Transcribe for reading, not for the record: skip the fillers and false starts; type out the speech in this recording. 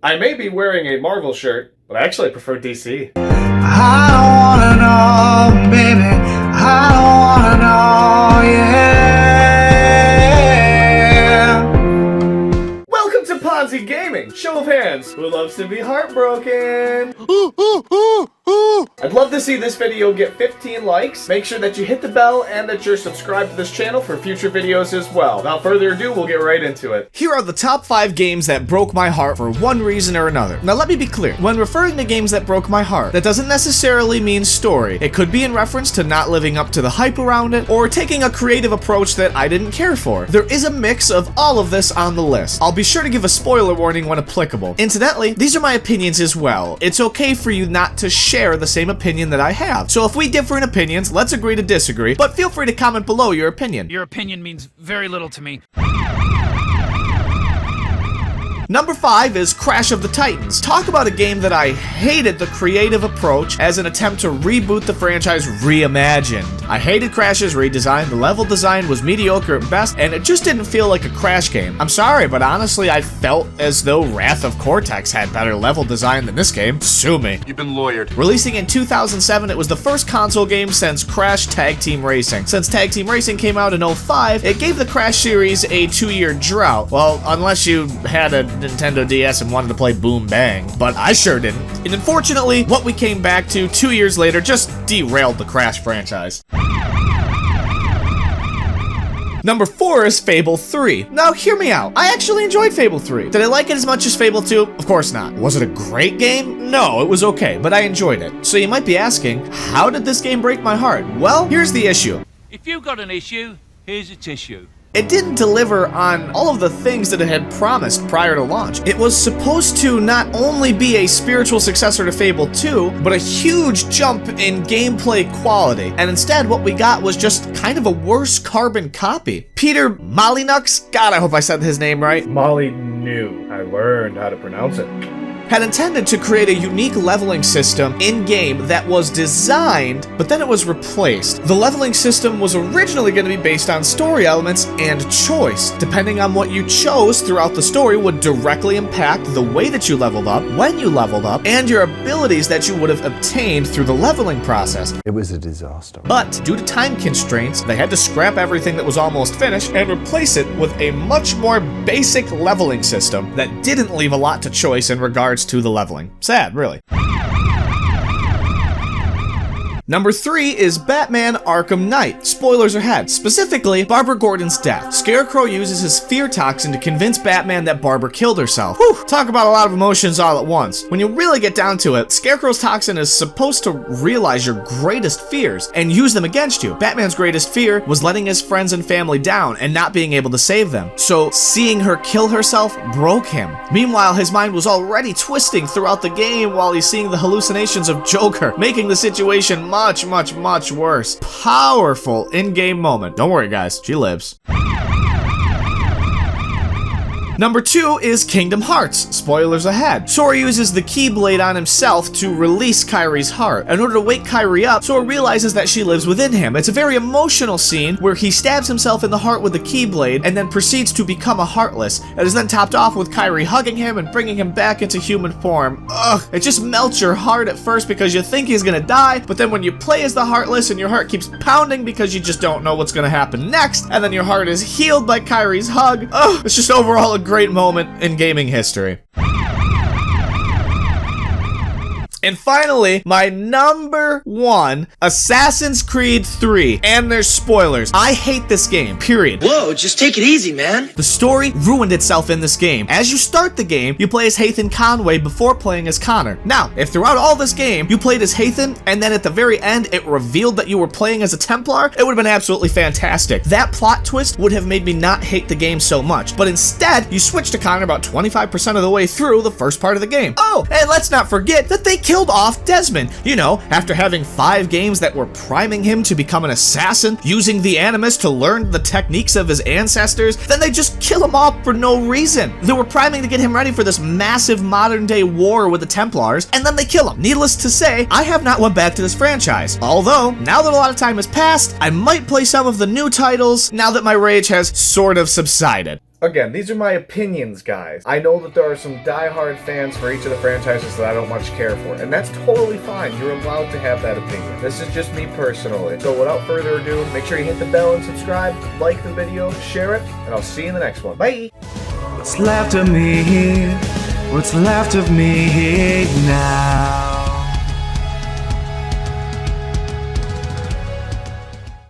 I may be wearing a Marvel shirt, but I actually prefer DC. I don't wanna know, baby. I don't wanna know, yeah. Welcome to Ponzi Gaming. Show of hands. Who loves to be heartbroken? I'd love to see this video get 15 likes. Make sure that you hit the bell and that you're subscribed to this channel for future videos as well. Without further ado, we'll get right into it. Here are the top 5 games that broke my heart for one reason or another. Now let me be clear, when referring to games that broke my heart, that doesn't necessarily mean story. It could be in reference to not living up to the hype around it, or taking a creative approach that I didn't care for. There is a mix of all of this on the list. I'll be sure to give a spoiler warning when applicable. Incidentally, these are my opinions as well. It's okay for you not to share the same opinion that I have. So if we differ in opinions, let's agree to disagree, but feel free to comment below your opinion. Your opinion means very little to me. Number 5 is Crash of the Titans. Talk about a game that I hated the creative approach as an attempt to reboot the franchise reimagined. I hated Crash's redesign, the level design was mediocre at best, and it just didn't feel like a Crash game. I'm sorry, but honestly I felt as though Wrath of Cortex had better level design than this game. Sue me. You've been lawyered. Releasing in 2007, it was the first console game since Crash Tag Team Racing. Since Tag Team Racing came out in 2005, it gave the Crash series a 2-year drought. Well, unless you had a Nintendo DS and wanted to play Boom Bang, but I sure didn't. And unfortunately, what we came back to 2 years later just derailed the Crash franchise. Number 4 is Fable 3. Now, hear me out. I actually enjoyed Fable 3. Did I like it as much as Fable 2? Of course not. Was it a great game? No, it was okay, but I enjoyed it. So you might be asking, how did this game break my heart? Well, here's the issue. If you've got an issue, here's a tissue. It didn't deliver on all of the things that it had promised prior to launch. It was supposed to not only be a spiritual successor to Fable 2, but a huge jump in gameplay quality. And instead, what we got was just kind of a worse carbon copy. Peter Molyneux, God, I hope I said his name right. Molly knew. I learned how to pronounce it. Had intended to create a unique leveling system in-game that was designed, but then it was replaced. The leveling system was originally going to be based on story elements and choice. Depending on what you chose throughout the story would directly impact the way that you leveled up, when you leveled up, and your abilities that you would have obtained through the leveling process. It was a disaster. But due to time constraints, they had to scrap everything that was almost finished and replace it with a much more basic leveling system that didn't leave a lot to choice in regards to the leveling. Sad, really. Number 3 is Batman Arkham Knight. Spoilers ahead. Specifically, Barbara Gordon's death. Scarecrow uses his fear toxin to convince Batman that Barbara killed herself. Whew, talk about a lot of emotions all at once. When you really get down to it, Scarecrow's toxin is supposed to realize your greatest fears and use them against you. Batman's greatest fear was letting his friends and family down and not being able to save them. So seeing her kill herself broke him. Meanwhile, his mind was already twisting throughout the game while he's seeing the hallucinations of Joker, making the situation much worse. Powerful in-game moment. Don't worry, guys. She lives. Number 2 is Kingdom Hearts. Spoilers ahead. Sora uses the Keyblade on himself to release Kairi's heart in order to wake Kairi up. Sora realizes that she lives within him. It's a very emotional scene where he stabs himself in the heart with the Keyblade and then proceeds to become a Heartless. It is then topped off with Kairi hugging him and bringing him back into human form. Ugh, it just melts your heart at first because you think he's gonna die, but then when you play as the Heartless and your heart keeps pounding because you just don't know what's gonna happen next, and then your heart is healed by Kairi's hug. Ugh, it's just overall a great moment in gaming history. And finally, my number 1, Assassin's Creed 3. And there's spoilers. I hate this game, period. Whoa, just take it easy, man. The story ruined itself in this game. As you start the game, you play as Hathan Conway before playing as Connor. Now, if throughout all this game, you played as Hathan, and then at the very end, it revealed that you were playing as a Templar, it would have been absolutely fantastic. That plot twist would have made me not hate the game so much. But instead, you switched to Connor about 25% of the way through the first part of the game. Oh, and let's not forget that they killed off Desmond. You know, after having 5 games that were priming him to become an assassin, using the Animus to learn the techniques of his ancestors, then they just kill him off for no reason. They were priming to get him ready for this massive modern day war with the Templars, and then they kill him. Needless to say, I have not went back to this franchise. Although, now that a lot of time has passed, I might play some of the new titles now that my rage has sort of subsided. Again, these are my opinions, guys. I know that there are some die-hard fans for each of the franchises that I don't much care for, and that's totally fine. You're allowed to have that opinion. This is just me personally. So without further ado, make sure you hit the bell and subscribe, like the video, share it, and I'll see you in the next one. Bye! What's left of me? What's left of me?